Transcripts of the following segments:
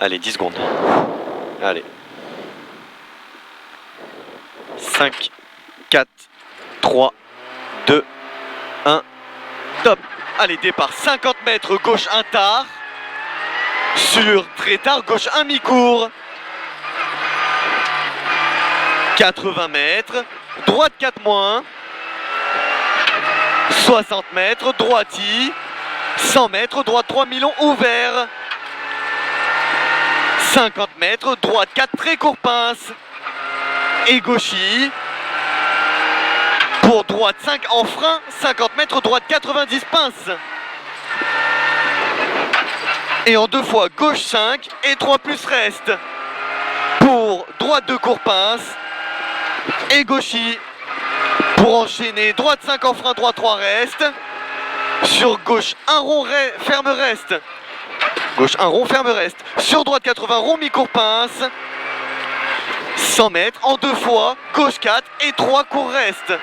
Allez, 10 secondes. Allez. 5, 4, 3, 2, 1, top. Allez, départ 50 mètres, gauche 1 tard. Sur très tard, gauche 1 mi-court. 80 mètres, droite 4 moins. 60 mètres, droiti. 100 mètres, droite 3 mi-long ouvert. 50 mètres, droite 4 très court pince. Et gauchis. Pour droite 5 en frein, 50 mètres, droite 90 pince. Et en 2 fois gauche 5 et 3 plus reste. Pour droite 2 court pince. Et gauchis. Pour enchaîner, droite 5 en frein, droite 3 reste. Sur gauche 1 rond ferme reste. Gauche 1 rond ferme reste. Sur droite 80 rond mi-court pince. 100 mètres en 2 fois, gauche 4 et 3 court reste.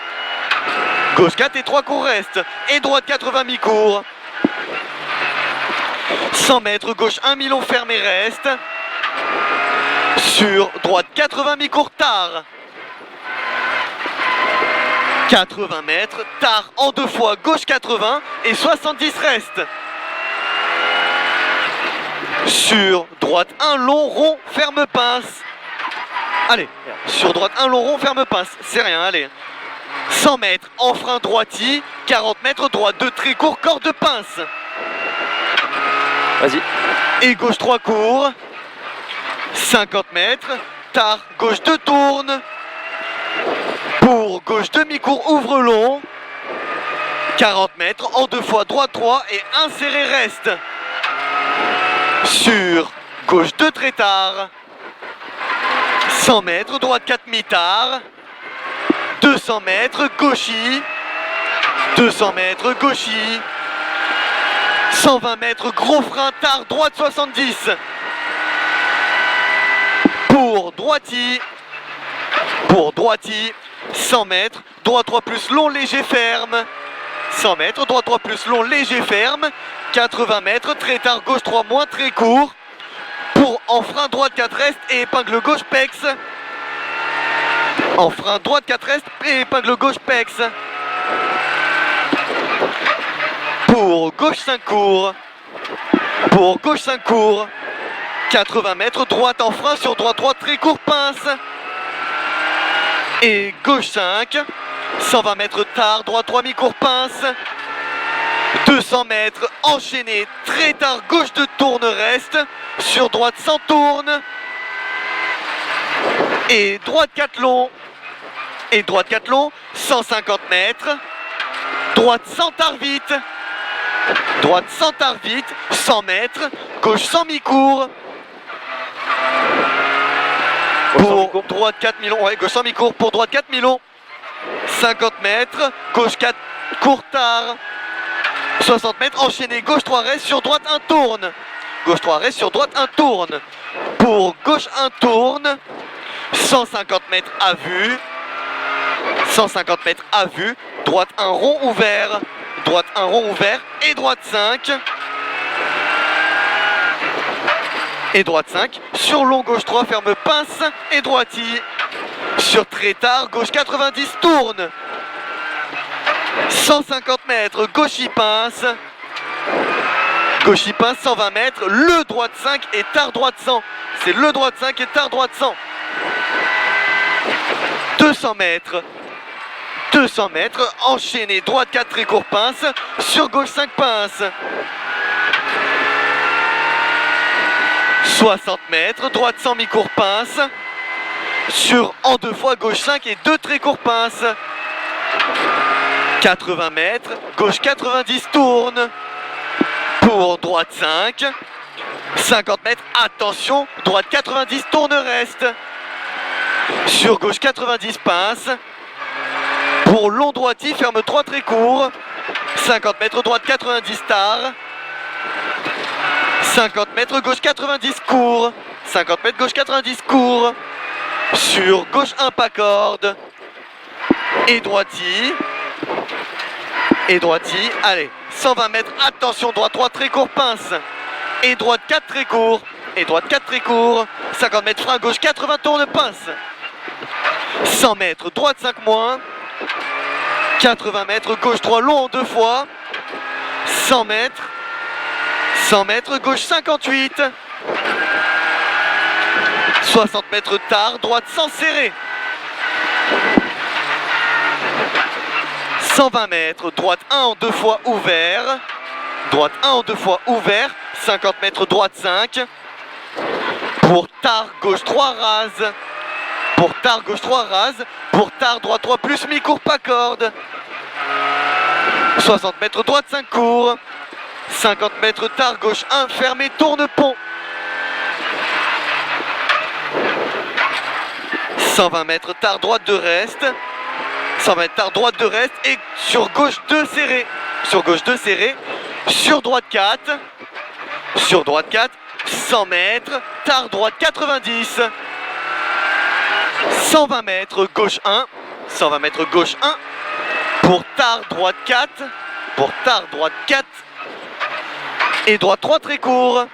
Gauche 4 et 3 court reste. Et droite 80 mi-court. 100 mètres, gauche 1 mi-long fermé reste. Sur droite 80 mi-court tard. 80 mètres, tard en 2 fois, gauche 80 et 70 reste. Sur droite 1 long rond ferme pince. Allez, sur droite 1 long rond ferme pince, c'est rien, allez. 100 mètres en frein droiti, 40 mètres droite 2 très court, corde de pince. Vas-y. Et gauche 3 court. 50 mètres, tard, gauche 2 tourne. Pour gauche demi-court ouvre long. 40 mètres en 2 fois droite 3 et 1 serré reste. Sur gauche 2 très tard. 100 mètres, droite 4 mi-tard. 200 mètres, gauchis. 200 mètres, gauchis. 120 mètres, gros frein tard, droite 70. Pour droiti. Pour droiti. 100 mètres, droite 3 plus long, léger ferme. 100 mètres, droite 3 plus long, léger ferme. 80 mètres, très tard, gauche 3 moins, très court. Pour en frein, droite 4 reste et épingle gauche, pex. En frein, droite 4 reste et épingle gauche, pex. Pour gauche 5 court. Pour gauche 5 court. 80 mètres, droite en frein, sur droite 3, très court, pince. Et gauche 5, 120 mètres tard, droite 3 mi-court pince. 200 mètres enchaîné, très tard, gauche de tourne reste. Sur droite 100 tourne. Et droite 4 long. Et droite 4 long, 150 mètres. Droite 100 tard vite. Droite 100 tard vite, 100 mètres. Gauche 100 mi-court. Pour droite 4 mi-long, ouais, gauche 100 mi-court, pour droite 4 mi-long. 50 mètres, gauche 4 court tard. 60 mètres, enchaîné, gauche 3 reste, sur droite 1 tourne. Gauche 3 reste, sur droite 1 tourne. Pour gauche 1 tourne. 150 mètres à vue. 150 mètres à vue. Droite 1 rond ouvert. Droite 1 rond ouvert et droite 5. Et droite 5, sur long gauche 3, ferme pince et droiti. Sur très tard, gauche 90, tourne. 150 mètres, gauchis pince. Gauchis pince, 120 mètres, le droite 5 et tard droite 100. C'est le droite 5 et tard droite 100. 200 mètres. 200 mètres, enchaîné, droite 4 très court pince, sur gauche 5 pince. 60 mètres, droite 100 mi-court pince. Sur en 2 fois gauche 5 et 2 très court pince. 80 mètres, gauche 90 tourne. Pour droite 5. 50 mètres, attention, droite 90 tourne reste. Sur gauche 90 pince. Pour long droiti, ferme 3 très court. 50 mètres, droite 90 tard. 50 mètres, gauche 90 court. 50 mètres, gauche 90 court. Sur gauche 1 pas corde. Et droiti. Et droiti, allez. 120 mètres, attention, droite 3 très court pince. Et droite 4 très court. et droite 4 très court. 50 mètres frein gauche 80 tourne pince. 100 mètres droite 5 moins. 80 mètres gauche 3 long en 2 fois. 100 mètres. 100 mètres gauche 58. 60 mètres tard droite sans serrer. 120 mètres droite 1 en 2 fois ouvert. Droite 1 en 2 fois ouvert. 50 mètres droite 5. Pour tard gauche 3 rase. Pour tard gauche 3 rase. Pour tard droite 3 plus mi-court pas corde. 60 mètres droite 5 court. 50 mètres tard gauche 1 fermé tourne pont. 120 mètres tard droite de reste. 120 mètres tard droite de reste et sur gauche 2 serré. Sur gauche 2 serré. Sur droite 4. Sur droite 4. 100 mètres. Tard droite 90. 120 mètres gauche 1. 120 mètres gauche 1. Pour tard droite 4. Pour tard droite 4. Et droite 3 très court.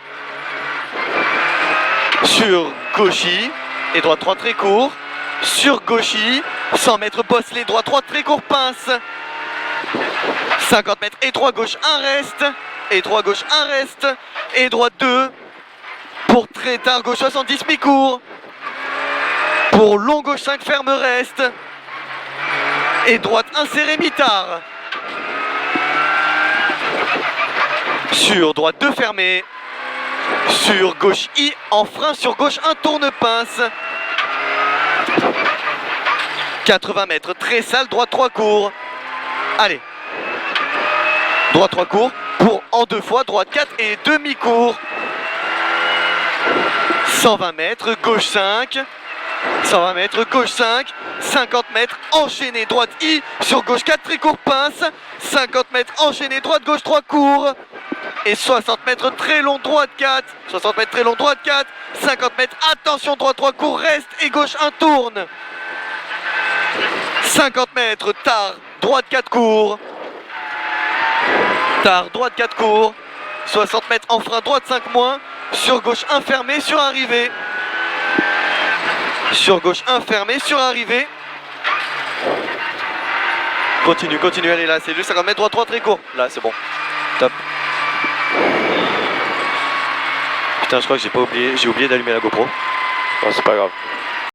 Sur gauchy. Et droite 3 très court. Sur gauchy. 100 mètres bosselet droite 3 très court pince. 50 mètres et 3 gauche 1 reste. Et 3 gauche 1 reste. Et droite 2. Pour très tard gauche 70 mi-court. Pour long gauche 5 ferme reste. Et droite 1 serré mi-tard. Sur droite 2 fermé. Sur gauche I en frein. Sur gauche 1 tourne pince. 80 mètres très sale. Droite 3 court. Allez. Droite 3 court. Pour en 2 fois. Droite 4 et demi-court. 120 mètres. Gauche 5. 120 mètres. Gauche 5. 50 mètres enchaîné. Droite I. Sur gauche 4 très court pince. 50 mètres enchaîné. Droite gauche 3 court. Et 60 mètres très long droite 4. 60 mètres très long droite 4. 50 mètres attention droite 3 court reste et gauche 1 tourne. 50 mètres tard droite 4 court. Tard droite 4 court. 60 mètres en frein droite 5 moins. Sur gauche 1 fermé sur arrivée. Sur gauche 1 fermé sur arrivée. Continue, continue, allez là, c'est juste 50 mètres droite 3 très court. Là c'est bon. Top. Putain, je crois que j'ai oublié d'allumer la GoPro. Oh, c'est pas grave.